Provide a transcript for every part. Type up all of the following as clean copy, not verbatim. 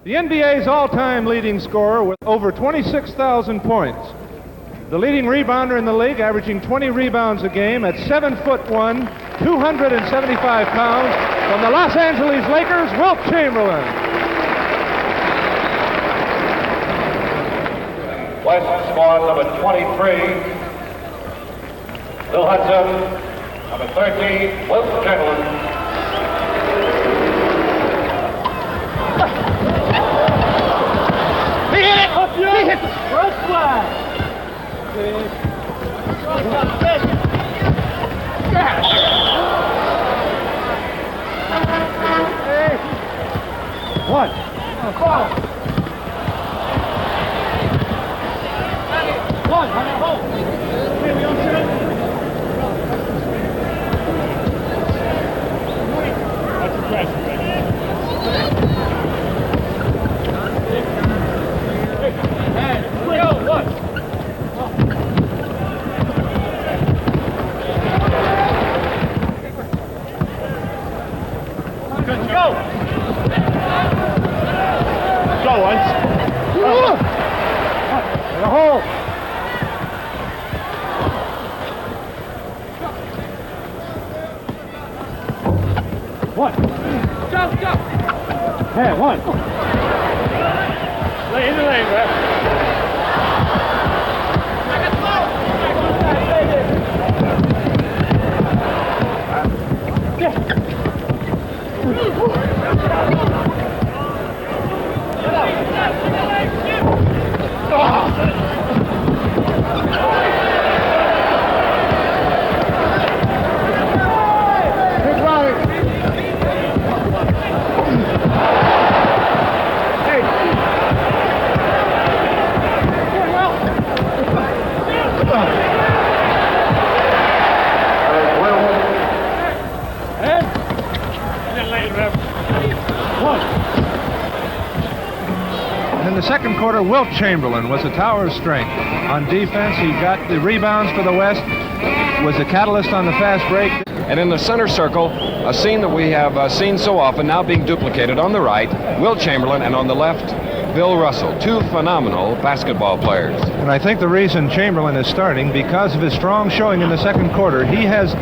the NBA's all-time leading scorer with over 26,000 points. The leading rebounder in the league, averaging 20 rebounds a game at 7'1", 275 pounds, from the Los Angeles Lakers, Wilt Chamberlain. West squad number 23, Bill Hudson, number 13, Wilt Chamberlain. He hit it! He hit it! First flag! One. One. That's a pressure, man. Go once. In a hole. One. Jump. Hey, one. Lay in the lane, ref. In the second quarter, Wilt Chamberlain was a tower of strength. On defense, he got the rebounds for the West, was the catalyst on the fast break. And in the center circle, a scene that we have seen so often, now being duplicated on the right, Wilt Chamberlain, and on the left, Bill Russell, two phenomenal basketball players. And I think the reason Chamberlain is starting, because of his strong showing in the second quarter, he has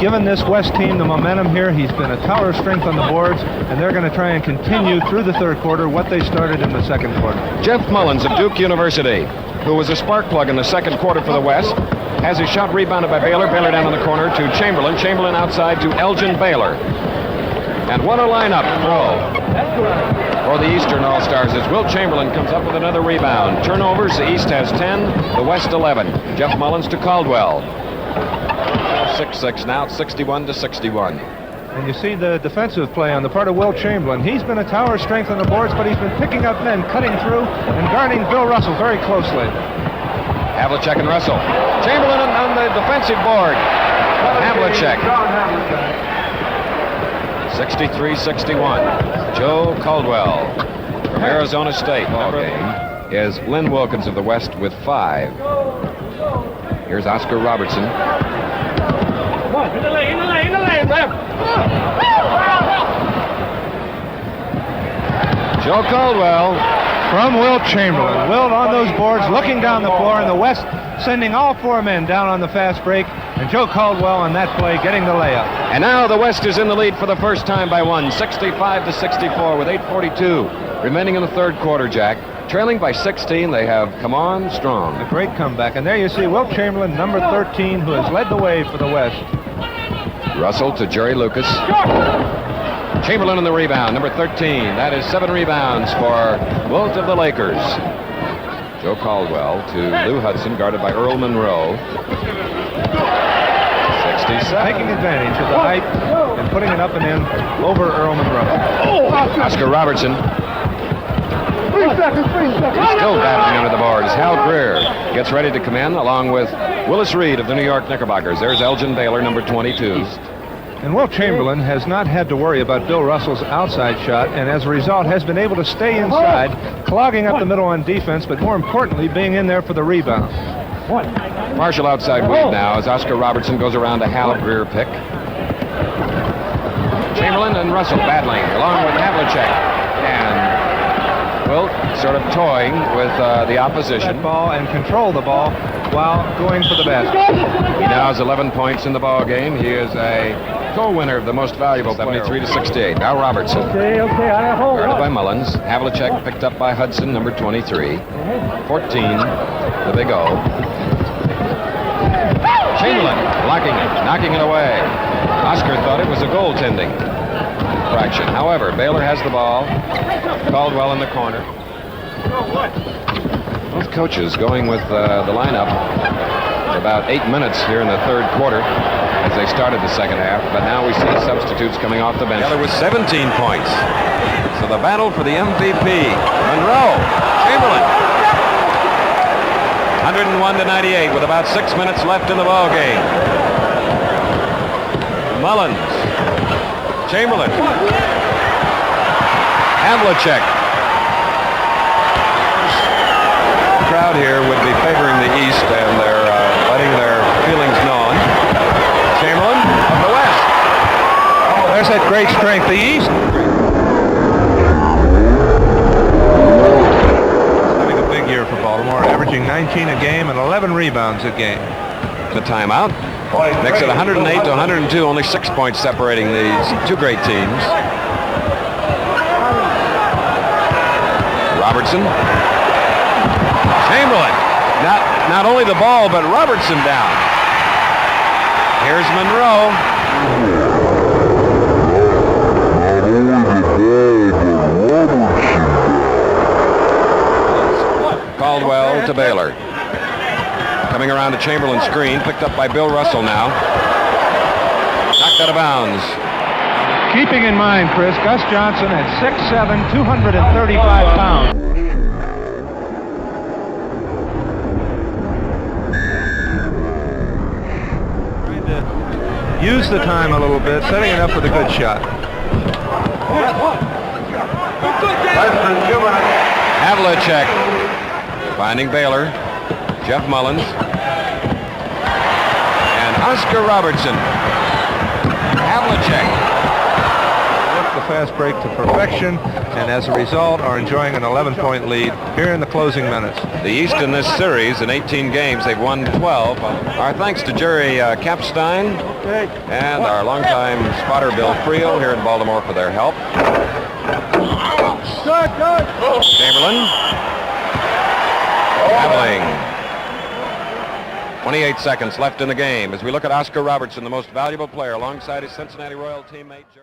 given this West team the momentum here. He's been a tower of strength on the boards, and they're going to try and continue through the third quarter what they started in the second quarter. Jeff Mullins of Duke University, who was a spark plug in the second quarter for the West, has his shot rebounded by Baylor. Baylor down in the corner to Chamberlain. Chamberlain outside to Elgin Baylor. And what a lineup for the Eastern All-Stars as Wilt Chamberlain comes up with another rebound. Turnovers, the East has 10, the West 11. Jeff Mullins to Caldwell. 6-6 now, 61-61. And you see the defensive play on the part of Wilt Chamberlain. He's been a tower of strength on the boards, but he's been picking up men, cutting through, and guarding Bill Russell very closely. Havlicek and Russell. Chamberlain on the defensive board. Havlicek. 63-61. Joe Caldwell from Arizona State. Ball game is Lynn Wilkins of the West with 5. Here's Oscar Robertson. In the lane, left. Joe Caldwell. From Wilt Chamberlain. Wilt on those boards, looking down the floor, and the West sending all 4 men down on the fast break, and Joe Caldwell on that play getting the layup. And now the West is in the lead for the first time by 1, 65-64 with 8:42 remaining in the third quarter, Jack. Trailing by 16, they have come on strong. A great comeback, and there you see Wilt Chamberlain, number 13, who has led the way for the West. Russell to Jerry Lucas. Chamberlain on the rebound, number 13. That is 7 rebounds for Wilt of the Lakers. Joe Caldwell to Lou Hudson, guarded by Earl Monroe. 67. Taking advantage of the height and putting it up and in over Earl Monroe. Oscar Robertson. 3 seconds. Still battling under the boards. Hal Greer gets ready to come in along with Willis Reed of the New York Knickerbockers. There's Elgin Baylor, number 22. And Wilt Chamberlain has not had to worry about Bill Russell's outside shot, and as a result has been able to stay inside, clogging up the middle on defense, but more importantly, being in there for the rebound. Partial outside weave now as Oscar Robertson goes around a Hal Greer pick. Chamberlain and Russell battling along with Havlicek. And Wilt sort of toying with the opposition. That ball and control the ball while going for the basket. He now has 11 points in the ball game. He is a co-winner of the most valuable 73-68. Now Robertson. Okay, I hold Guarded by Mullins. Havlicek picked up by Hudson, number 23. 14, the big O. Chamberlain blocking it, knocking it away. Oscar thought it was a goaltending fraction. However, Baylor has the ball. Caldwell in the corner. Both coaches going with the lineup for about 8 minutes here in the third quarter as they started the second half. But now we see substitutes coming off the bench. Baylor with 17 points. So the battle for the MVP. Monroe, Chamberlain. 101-98 with about 6 minutes left in the ball game. Mullins, Chamberlain, Havlicek. The crowd here would be favoring the East, and they're letting their feelings known. Chamberlain of the West. Oh, there's that great strength. The East having a big year for Baltimore, averaging 19 a game and 11 rebounds a game. The timeout makes it 108 to 102, only 6 points separating these two great teams. Robertson, Chamberlain, not only the ball but Robertson down. Here's Monroe. Caldwell to Baylor. Coming around to Chamberlain's screen, picked up by Bill Russell now. Knocked out of bounds. Keeping in mind, Chris, Gus Johnson at 6'7", 235 pounds. Trying to use the time a little bit, setting it up with a good shot. Havlicek finding Baylor. Jeff Mullins. And Oscar Robertson. Havlicek. Work the fast break to perfection, and as a result are enjoying an 11-point lead here in the closing minutes. The East in this series, in 18 games, they've won 12. Our thanks to Jerry Kapstein and our longtime spotter Bill Friel here in Baltimore for their help. Chamberlain. Traveling. 28 seconds left in the game as we look at Oscar Robertson, the most valuable player, alongside his Cincinnati Royal teammate.